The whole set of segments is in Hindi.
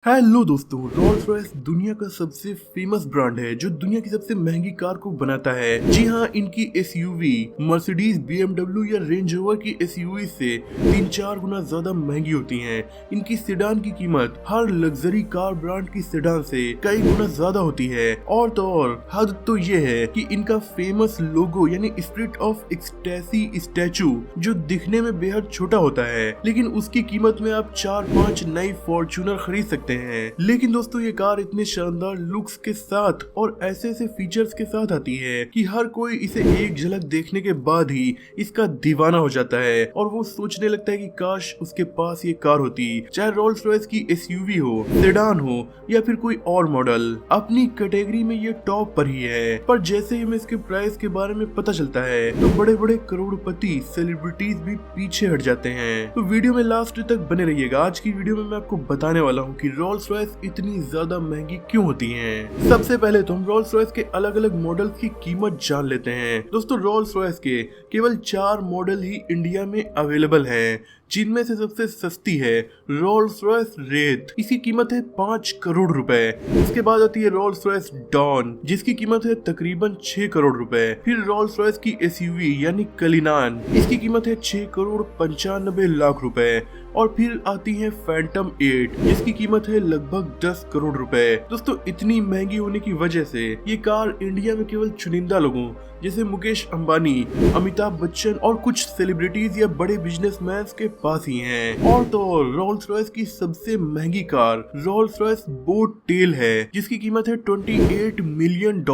हेलो दोस्तों, रोल्स रॉयस दुनिया का सबसे फेमस ब्रांड है जो दुनिया की सबसे महंगी कार को बनाता है। जी हाँ, इनकी एसयूवी मर्सिडीज, बीएमडब्ल्यू या रेंज रोवर की एसयूवी से 3-4 गुना ज्यादा महंगी होती हैं। इनकी सेडान की कीमत हर लग्जरी कार ब्रांड की सेडान से कई गुना ज्यादा होती है। और तो और हद तो ये है कि इनका फेमस लोगो यानी स्पिरिट ऑफ एक्सटेसी स्टैचू जो दिखने में बेहद छोटा होता है, लेकिन उसकी कीमत में आप 4-5 नई फॉर्च्यूनर खरीद सकते हैं। लेकिन दोस्तों, ये कार इतने शानदार लुक्स के साथ और ऐसे ऐसे फीचर्स के साथ आती है कि हर कोई इसे एक झलक देखने के बाद ही इसका दीवाना हो जाता है और वो सोचने लगता है कि काश उसके पास ये कार होती। चाहे रोल्स रॉयस की एसयूवी हो, सेडान हो या फिर कोई और मॉडल, अपनी कैटेगरी में ये टॉप पर ही है। पर जैसे ही हमें इसके प्राइस के बारे में पता चलता है तो बड़े बड़े करोड़पति सेलिब्रिटीज भी पीछे हट जाते हैं। तो वीडियो में लास्ट तक बने रहिएगा। आज की वीडियो में मैं आपको बताने वाला हूँ कि रोल्स रॉयस इतनी ज्यादा महंगी क्यों होती हैं। सबसे पहले तो हम रोल्स रॉयस के अलग अलग मॉडल्स की कीमत जान लेते हैं। दोस्तों, रोल्स रॉयस के केवल 4 मॉडल ही इंडिया में अवेलेबल हैं, जिनमें से सबसे सस्ती है रोल्स रॉयस रेथ। इसकी कीमत है 5 करोड़ रुपए। इसके बाद आती है रोल्स रॉयस डॉन, जिसकी कीमत है तकरीबन 6 करोड़ रुपए। फिर रोल्स रॉयस की एसयूवी यानी कलिनान, इसकी कीमत है 6 करोड़ 95 लाख रुपए। और फिर आती है फैंटम 8, जिसकी कीमत है लगभग 10 करोड़ रुपए। दोस्तों, इतनी महंगी होने की वजह से ये कार इंडिया में केवल चुनिंदा लोगों जैसे मुकेश अंबानी, अमिताभ बच्चन और कुछ सेलिब्रिटीज या बड़े बिजनेसमैन के पास ही हैं। और तो रोल्स रॉयस की सबसे महंगी car Rolls Royce boat tail है, जिसकी कीमत है $28 मिलियन,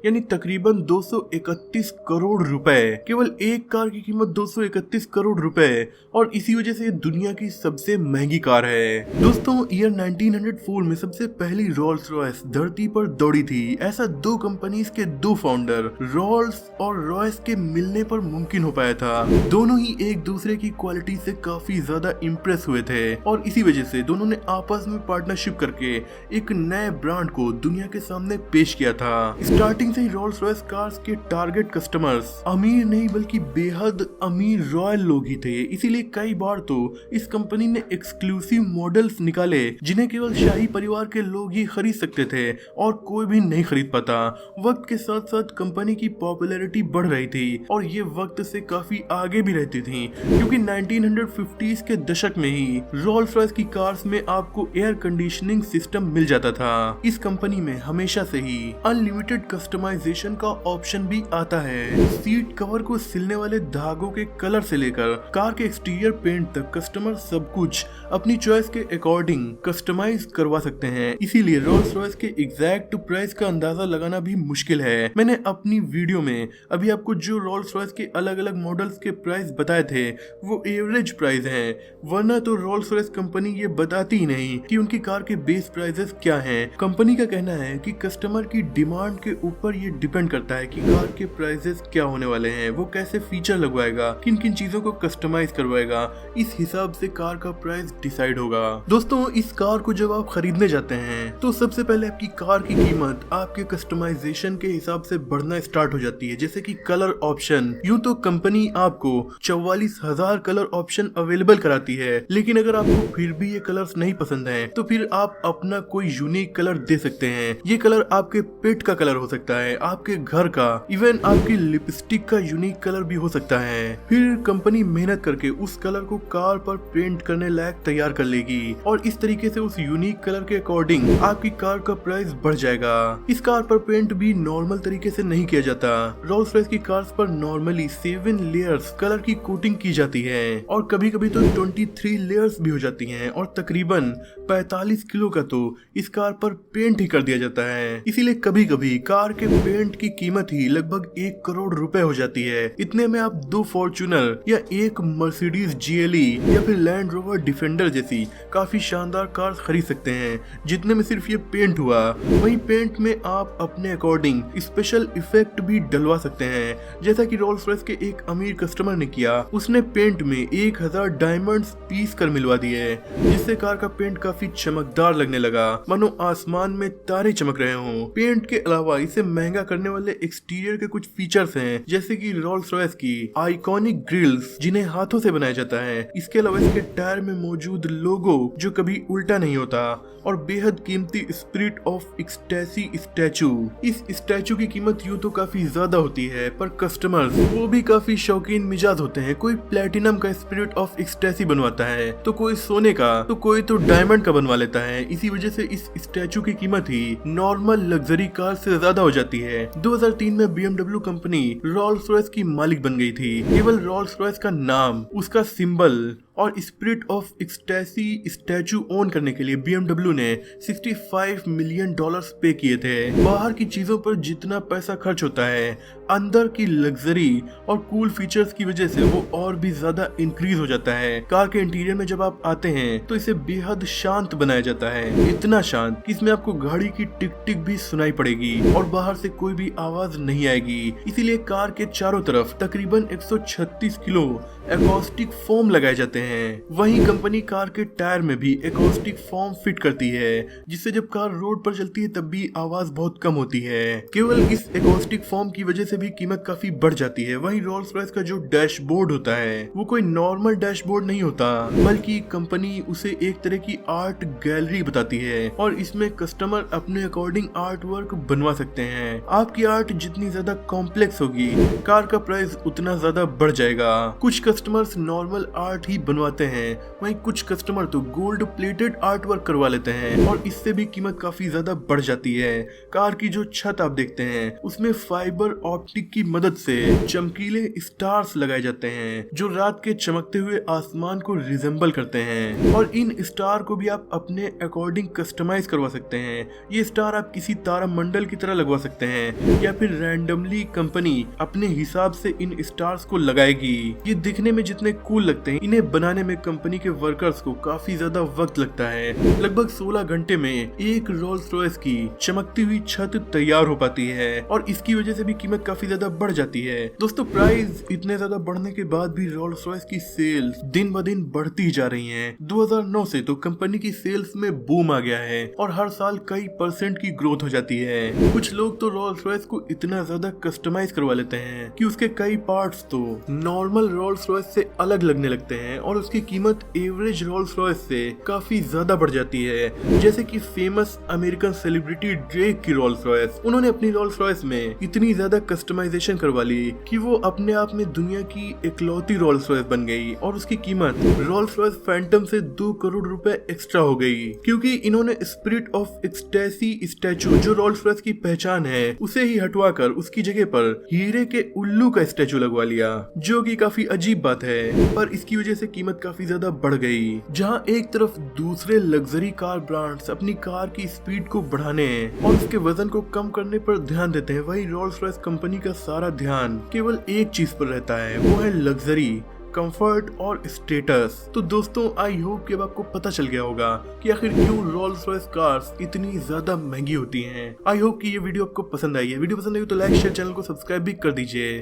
यानी तकरीबन 231 करोड़ रुपए। केवल एक कार की कीमत 231 करोड़ रुपए और इसी वजह से दुनिया की सबसे महंगी कार है। दोस्तों, ईयर 1904 में सबसे पहली रोल्स रॉयस धरती पर दौड़ी थी। ऐसा 2 कंपनीज के 2 फाउंडर रोल्स और रॉयस के मिलने पर मुमकिन हो पाया था। दोनों ही एक दूसरे की क्वालिटी से काफी ज्यादा इम्प्रेस हुए थे और इसी वजह से दोनों ने आपस में पार्टनरशिप करके एक नए ब्रांड को दुनिया के सामने पेश किया था। स्टार्टिंग से ही रोल्स रॉयस कार्स के टारगेट कस्टमर्स अमीर नहीं बल्कि बेहद अमीर रॉयल लोग ही थे। इसीलिए कई बार तो इस कंपनी ने एक्सक्लूसिव मॉडल्स निकाले जिन्हें केवल शाही परिवार के लोग ही खरीद सकते थे और कोई भी नहीं खरीद पाता। वक्त के साथ साथ कंपनी की पॉपुलैरिटी बढ़ रही थी और ये वक्त से काफी आगे भी रहती थी, क्योंकि 1950s के दशक में ही रोल्स रॉयस की कार्स में आपको एयर कंडीशनिंग सिस्टम मिल जाता था। इस कंपनी में हमेशा से ही अनलिमिटेड कस्टमाइजेशन का ऑप्शन भी आता है। सीट कवर को सिलने वाले धागों के कलर से लेकर कार के एक्सटीरियर पेंट तक कस्टमर सब कुछ अपनी चॉइस के अकॉर्डिंग कस्टमाइज करवा सकते हैं। इसीलिए रोल्स रॉयस के एग्जैक्ट प्राइस का अंदाजा लगाना भी मुश्किल है। मैंने अपनी वीडियो में अभी आपको जो रोल्स रॉयस के अलग अलग मॉडल्स के प्राइस बताए थे वो एवरेज प्राइस हैं, वरना तो रोल्स रॉयस कंपनी ये बताती ही नहीं कि उनकी कार के बेस प्राइसेस क्या हैं। कंपनी का कहना है कि कस्टमर की डिमांड के ऊपर ये डिपेंड करता है कि कार के प्राइसेस क्या होने वाले हैं, वो कैसे फीचर लगवाएगा, किन किन चीजों को कस्टमाइज करवाएगा, इस हिसाब से कार का प्राइस डिसाइड होगा। दोस्तों, इस कार को जब आप खरीदने जाते हैं तो सबसे पहले आपकी कार की कीमत आपके कस्टमाइजेशन के हिसाब से बढ़ना स्टार्ट हो जाती है। जैसे कि कलर ऑप्शन, यूं तो कंपनी आपको 44,000 कलर ऑप्शन अवेलेबल कराती है, लेकिन अगर आपको फिर भी ये कलर्स नहीं पसंद हैं तो फिर आप अपना कोई यूनिक कलर दे सकते हैं। ये कलर आपके पेट का कलर हो सकता है, आपके घर का, इवन आपकी लिपस्टिक का यूनिक कलर भी हो सकता है। फिर कंपनी मेहनत करके उस कलर को कार पर पेंट करने लायक तैयार कर लेगी और इस तरीके से उस यूनिक कलर के अकॉर्डिंग आपकी कार का प्राइस बढ़ जाएगा। इस कार पर पेंट भी नॉर्मल तरीके से नहीं किया जाता। रोल्स रॉयस की कार्स पर नॉर्मली 7 लेयर्स कलर की कोटिंग की जाती है और कभी कभी तो 23 लेयर्स भी हो जाती हैं और तकरीबन 45 किलो का तो इस कार पर पेंट ही कर दिया जाता है। इसीलिए कभी कभी कार के पेंट की कीमत ही लगभग 1 करोड़ रुपए हो जाती है। इतने में आप 2 फॉर्च्यूनर या एक मर्सिडीज जीएलई या फिर लैंड रोवर डिफेंडर जैसी काफी शानदार कार खरीद सकते हैं, जितने में सिर्फ ये पेंट हुआ। वहीं पेंट में आप अपने अकॉर्डिंग स्पेशल इफेक्ट भी डलवा सकते हैं, जैसा कि रोल्स रॉयस के एक अमीर कस्टमर ने किया। उसने पेंट में 1000 डायमंड्स पीस कर मिलवा दिए, जिससे कार का पेंट काफी चमकदार लगने लगा, मानो आसमान में तारे चमक रहे हों। पेंट के अलावा इसे महंगा करने वाले एक्सटीरियर के कुछ फीचर्स हैं, जैसे कि रोल्स रॉयस की आइकॉनिक ग्रिल्स जिन्हें हाथों से बनाया जाता है। इसके अलावा इसके टायर में मौजूद लोगो जो कभी उल्टा नहीं होता, और बेहद कीमती स्पिरिट ऑफ एक्सटेसी स्टैचू। इस स्टैचू की कीमत यूं तो काफी ज्यादा होती है, पर कस्टमर्स वो भी काफी शौकीन मिजाज होते हैं। कोई प्लेटिनम का स्पिरिट ऑफ एक्सटेसी बनवाता है, तो कोई सोने का, तो कोई तो डायमंड का बनवा लेता है। इसी वजह से इस स्टैचू की कीमत ही नॉर्मल लग्जरी कार से ज्यादा हो जाती है। 2003 में BMW कंपनी रोल्स रॉयस की मालिक बन गई थी। केवल रोल्स रॉयस का नाम, उसका सिंबल और spirit of ecstasy statue own करने के लिए BMW ने $65 मिलियन पे किए थे। बाहर की चीजों पर जितना पैसा खर्च होता है, अंदर की लग्जरी और कूल फीचर्स की वजह से वो और भी ज्यादा इंक्रीज हो जाता है। कार के इंटीरियर में जब आप आते हैं तो इसे बेहद शांत बनाया जाता है, इतना शांत कि इसमें आपको गाड़ी की टिक टिक भी सुनाई पड़ेगी और बाहर से कोई भी आवाज नहीं आएगी। इसीलिए कार के चारों तरफ तकरीबन 136 किलो एकॉस्टिक फोम लगाए जाते हैं। वहीं कंपनी कार के टायर में भी एकॉस्टिक फोम फिट करती है, जिससे जब कार रोड पर चलती है तब भी आवाज बहुत कम होती है। केवल इस एकॉस्टिक फोम की वजह से भी कीमत काफी बढ़ जाती है। वहीं रोल्स रॉयस का जो डैशबोर्ड होता है वो कोई नॉर्मल डैशबोर्ड नहीं होता, बल्कि कंपनी उसे एक तरह की आर्ट गैलरी बताती है और इसमें कस्टमर अपने अकॉर्डिंग आर्ट वर्क बनवा सकते हैं। आपकी आर्ट जितनी ज्यादा कॉम्प्लेक्स होगी, कार का प्राइस उतना ज्यादा बढ़ जाएगा। कुछ कस्टमर्स नॉर्मल आर्ट ही बनवाते हैं, वहीं कुछ कस्टमर तो गोल्ड प्लेटेड आर्ट वर्क करवा लेते हैं और इससे भी कीमत काफी ज्यादा बढ़ जाती है। कार की जो छत आप देखते हैं उसमें फाइबर ऑप्टिक की मदद से चमकीले स्टार्स लगाए जाते हैं, जो रात के चमकते हुए आसमान को रिजेंबल करते हैं, और इन स्टार को भी आप अपने अकॉर्डिंग कस्टमाइज करवा सकते हैं। ये स्टार आप किसी तारा मंडल की तरह लगवा सकते हैं, या फिर रैंडमली कंपनी अपने हिसाब से इन स्टार्स को लगाएगी। ये दिखने में जितने कूल लगते हैं, इन्हें बनाने में कंपनी के वर्कर्स को काफी ज्यादा वक्त लगता है। लगभग 16 घंटे में एक रोल्स रॉयस की चमकती हुई छत तैयार हो पाती है, और इसकी वजह से भी कीमत काफी ज्यादा बढ़ जाती है। दोस्तों, प्राइस इतने ज्यादा बढ़ने के बाद भी रोल्स रॉयस की सेल्स दिन ब दिन बढ़ती जा रही हैं। 2009 से तो कंपनी की सेल्स में बूम आ गया है और हर साल कई % की ग्रोथ हो जाती है। कुछ लोग तो रोल्स रॉयस को इतना ज्यादा कस्टमाइज करवा लेते हैं कि उसके कई पार्ट्स तो नॉर्मल रोल्स रॉयस से अलग लगने लगते हैं और उसकी कीमत एवरेज रोल्स रॉयस से काफी ज्यादा बढ़ जाती है। जैसे कि फेमस अमेरिकन सेलिब्रिटी ड्रेक की रोल्स रॉयस, उन्होंने अपनी रोल्स रॉयस में इतनी ज्यादा कस्टमाइजेशन करवा ली कि वो अपने आप में दुनिया की इकलौती रोल्स रॉयस बन गई, और उसकी कीमत रोल्स रॉयस फैंटम से 2 करोड़ रुपए एक्स्ट्रा हो गई, क्योंकि इन्होंने स्पिरिट ऑफ एक्सटेसी स्टैचू, जो रोल्स रॉयस की पहचान है, उसे ही हटवाकर उसकी जगह पर हीरे के उल्लू का स्टैचू लगवा लिया, जो कि काफी अजीब बात है। पर इसकी वजह से कीमत काफी ज्यादा बढ़ गई। जहां एक तरफ दूसरे लग्जरी कार ब्रांड्स अपनी कार की स्पीड को बढ़ाने और उसके वजन को कम करने पर ध्यान देते हैं, वहीं रोल्स रॉयस कंपनी का सारा ध्यान केवल एक चीज पर रहता है, वो है लग्जरी, कंफर्ट और स्टेटस। तो दोस्तों, आई होप कि अब आपको पता चल गया होगा कि आखिर क्यों रोल्स रॉयस कार्स इतनी ज्यादा महंगी होती हैं। आई होप कि ये वीडियो आपको पसंद आई है। वीडियो पसंद आई तो लाइक शेयर, चैनल को सब्सक्राइब भी कर दीजिए।